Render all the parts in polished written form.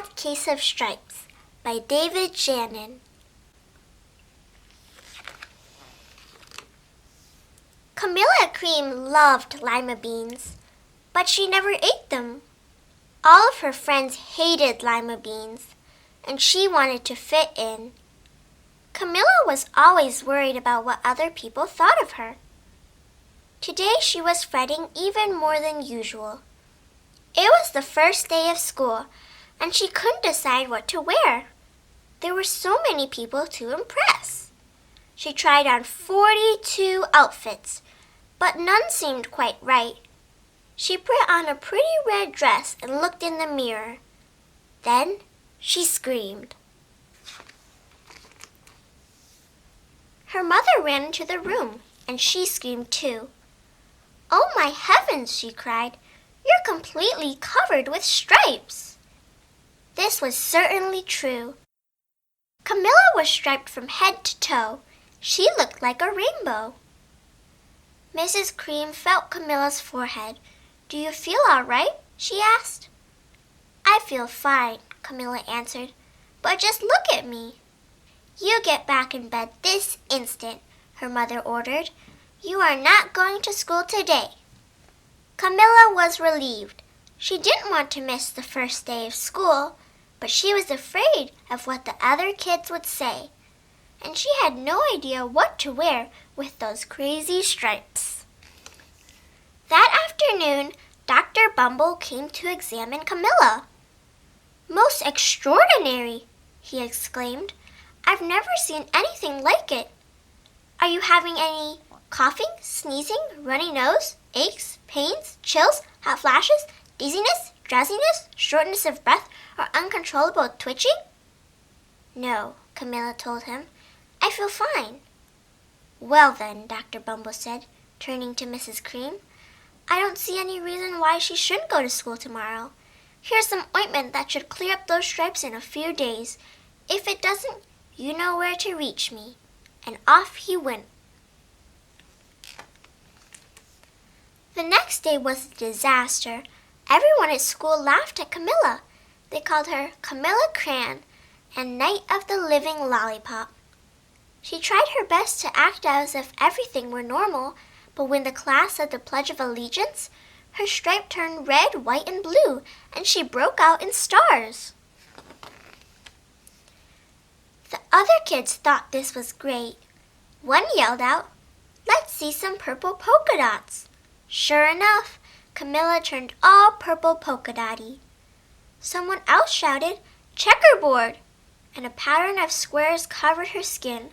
Bad Case of Stripes by David Shannon. Camilla Cream loved lima beans, but she never ate them. All of her friends hated lima beans, and she wanted to fit in. Camilla was always worried about what other people thought of her. Today she was fretting even more than usual. It was the first day of school, and she couldn't decide what to wear. There were so many people to impress. She tried on 42 outfits, but none seemed quite right. She put on a pretty red dress and looked in the mirror. Then she screamed. Her mother ran into the room, and she screamed too. "Oh my heavens," she cried. "You're completely covered with stripes." This was certainly true. Camilla was striped from head to toe. She looked like a rainbow. Mrs. Cream felt Camilla's forehead. "Do you feel all right?" she asked. "I feel fine," Camilla answered. "But just look at me." "You get back in bed this instant," her mother ordered. "You are not going to school today." Camilla was relieved. She didn't want to miss the first day of school, but she was afraid of what the other kids would say, and she had no idea what to wear with those crazy stripes. That afternoon, Dr. Bumble came to examine Camilla. "Most extraordinary!" he exclaimed. "I've never seen anything like it. Are you having any coughing, sneezing, runny nose, aches, pains, chills, hot flashes, dizziness, drowsiness, shortness of breath, or uncontrollable twitching?" "No," Camilla told him. "I feel fine." "Well then," Dr. Bumble said, turning to Mrs. Cream, "I don't see any reason why she shouldn't go to school tomorrow. Here's some ointment that should clear up those stripes in a few days. If it doesn't, you know where to reach me." And off he went. The next day was a disaster. Everyone at school laughed at Camilla. They called her Camilla Cream and Night of the Living Lollipop. She tried her best to act as if everything were normal, but when the class said the Pledge of Allegiance, her stripe turned red, white, and blue, and she broke out in stars. The other kids thought this was great. One yelled out, "Let's see some purple polka dots." Sure enough, Camilla turned all purple polka dotty. Someone else shouted, "Checkerboard!" and a pattern of squares covered her skin.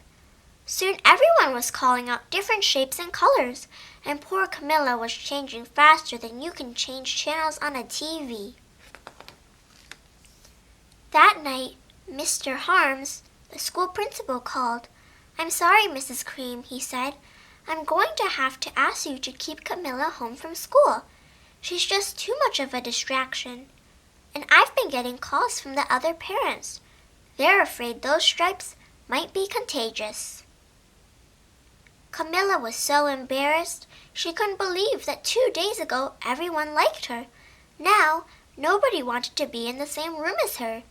Soon everyone was calling out different shapes and colors, and poor Camilla was changing faster than you can change channels on a TV. That night, Mr. Harms, the school principal, called. "I'm sorry, Mrs. Cream," he said. "I'm going to have to ask you to keep Camilla home from school. She's just too much of a distraction. And I've been getting calls from the other parents. They're afraid those stripes might be contagious." Camilla was so embarrassed. She couldn't believe that 2 days ago everyone liked her. Now, nobody wanted to be in the same room as her.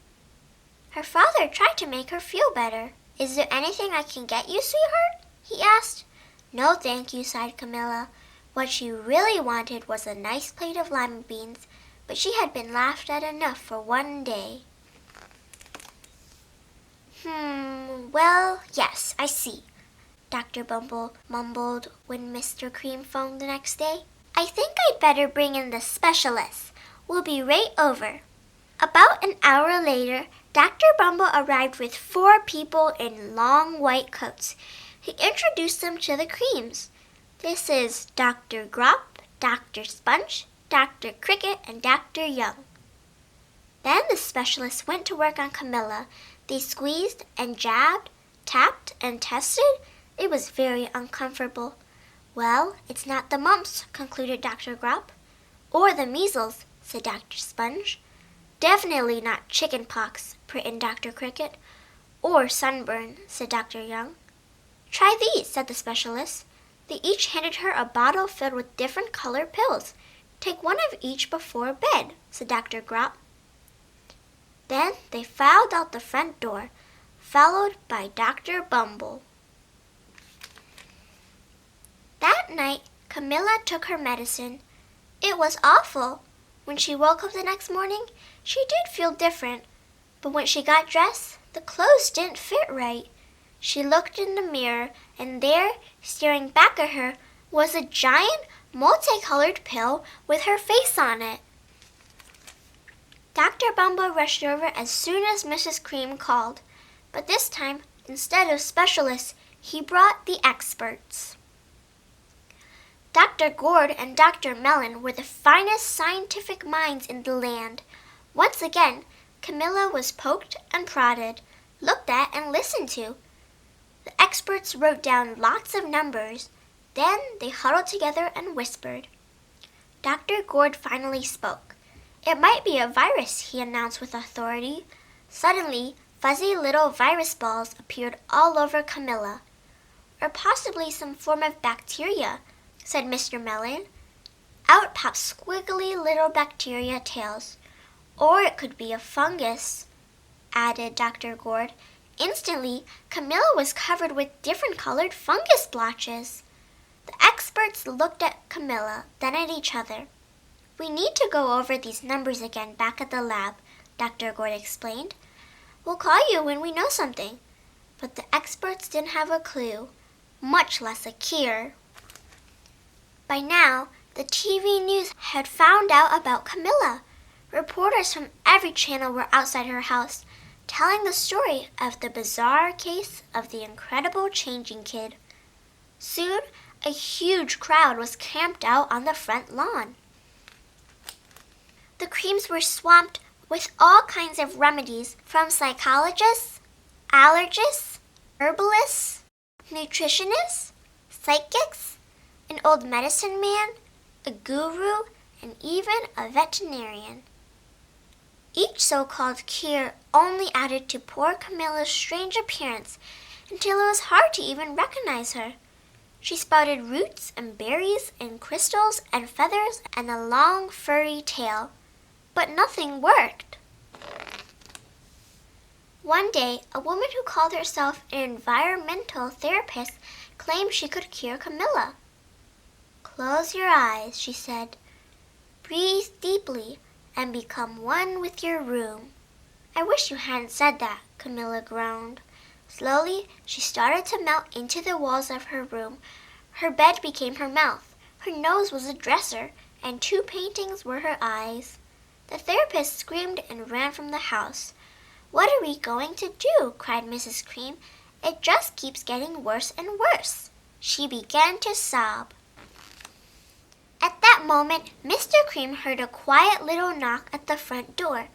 Her father tried to make her feel better. "Is there anything I can get you, sweetheart?" he asked. "No, thank you," sighed Camilla. What she really wanted was a nice plate of lima beans, but she had been laughed at enough for one day. Well, yes, I see," Dr. Bumble mumbled when Mr. Cream phoned the next day. "I think I'd better bring in the specialist. We'll be right over." About an hour later, Dr. Bumble arrived with 4 people in long white coats. He introduced them to the Creams. "This is Dr. Grop, Dr. Sponge, Dr. Cricket, and Dr. Young." Then the specialist went to work on Camilla. They squeezed and jabbed, tapped and tested. It was very uncomfortable. "Well, it's not the mumps," concluded Dr. Grop. "Or the measles," said Dr. Sponge. "Definitely not chicken pox," put in Dr. Cricket. "Or sunburn," said Dr. Young. "Try these," said the specialist. They each handed her a bottle filled with different colored pills. "Take one of each before bed," said Dr. Grop. Then Then they filed out the front door, followed by Dr. Bumble. That night, Camilla took her medicine. It was awful. When she woke up the next morning, she did feel different. But when she got dressed, the clothes didn't fit right. She looked in the mirror, and there, staring back at her, was a giant, multicolored pill with her face on it. Dr. Bumble rushed over as soon as Mrs. Cream called. But this time, instead of specialists, he brought the experts. Dr. Gord and Dr. Mellon were the finest scientific minds in the land. Once again, Camilla was poked and prodded, looked at and listened to. The experts wrote down lots of numbers. Then they huddled together and whispered. Dr. Gord finally spoke. It might be a virus, he announced with authority. Suddenly, fuzzy little virus balls appeared all over Camilla. Or possibly some form of bacteria, said Mr. Mellon. Out popped squiggly little bacteria tails. Or it could be a fungus, added Dr. Gord. Instantly, Camilla was covered with different colored fungus blotches. The experts looked at Camilla, then at each other. We need to go over these numbers again back at the lab, Dr. Gord explained. We'll call you when we know something. But the experts didn't have a clue, much less a cure. By now, the TV news had found out about Camilla. Reporters from every channel were outside her house, telling the story of the bizarre case of the incredible changing kid. Soon, a huge crowd was camped out on the front lawn. The Creams were swamped with all kinds of remedies from psychologists, allergists, herbalists, nutritionists, psychics, an old medicine man, a guru, and even a veterinarian. Each so-called cure only added to poor Camilla's strange appearance until it was hard to even recognize her. She spouted roots and berries and crystals and feathers and a long furry tail. But nothing worked. One day, a woman who called herself an environmental therapist claimed she could cure Camilla. Close your eyes, she said. Breathe deeply and become one with your room. I wish you hadn't said that, Camilla groaned. Slowly, she started to melt into the walls of her room. Her bed became her mouth. Her nose was a dresser, and 2 paintings were her eyes. The therapist screamed and ran from the house. What are we going to do? Cried Mrs. Cream. It just keeps getting worse and worse. She began to sob. At that moment, Mr. Cream heard a quiet little knock at the front door.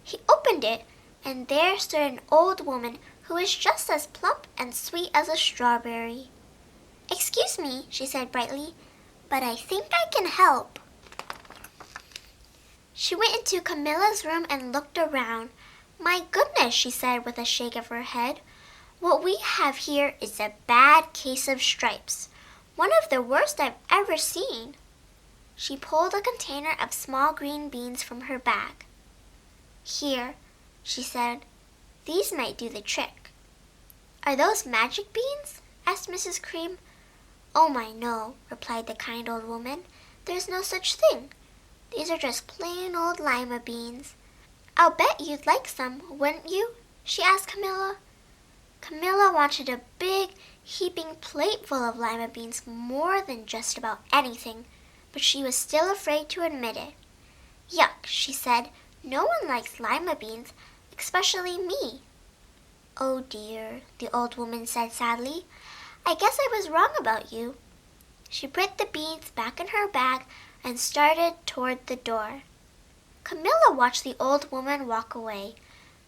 He opened it, and there stood an old woman who was just as plump and sweet as a strawberry. Excuse me, she said brightly, but I think I can help. She went into Camilla's room and looked around. My goodness, she said with a shake of her head. What we have here is a bad case of stripes, one of the worst I've ever seen. She pulled a container of small green beans from her bag. Here, she said, these might do the trick. Are those magic beans? Asked Mrs. Cream. Oh my, no, replied the kind old woman. There's no such thing. These are just plain old lima beans. I'll bet you'd like some, wouldn't you? She asked Camilla. Camilla wanted a big, heaping plate full of lima beans more than just about anything, but she was still afraid to admit it. Yuck, she said. No one likes lima beans, especially me. Oh dear, the old woman said sadly. I guess I was wrong about you. She put the beans back in her bag and started toward the door. Camilla watched the old woman walk away.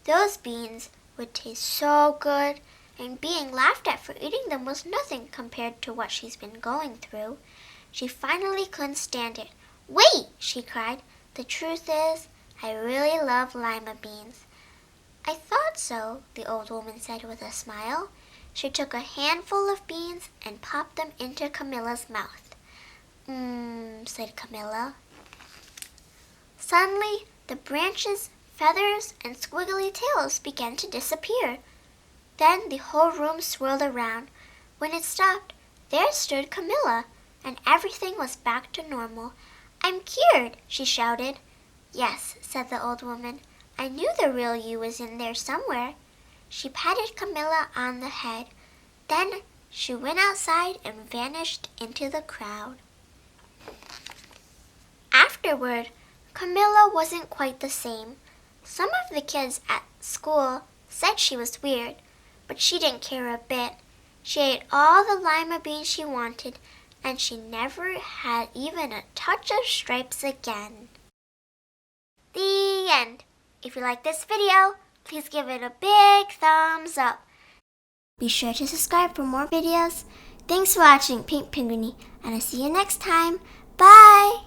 Those beans would taste so good, and being laughed at for eating them was nothing compared to what she's been going through. She finally couldn't stand it. Wait, she cried. The truth is, I really love lima beans. I thought so, the old woman said with a smile. She took a handful of beans and popped them into Camilla's mouth. Said Camilla. Suddenly, the branches feathers and squiggly tails began to disappear. Then the whole room swirled around. When it stopped, there stood Camilla, and everything was back to normal. "I'm cured!" she shouted. "Yes," said the old woman. "I knew the real you was in there somewhere." She patted Camilla on the head. Then she went outside and vanished into the crowd. Afterward, Camilla wasn't quite the same. Some of the kids at school said she was weird, but she didn't care a bit. She ate all the lima beans she wanted, and she never had even a touch of stripes again. The end. If you like this video, please give it a big thumbs up. Be sure to subscribe for more videos. Thanks for watching Pink Penguiny, and I'll see you next time. Bye!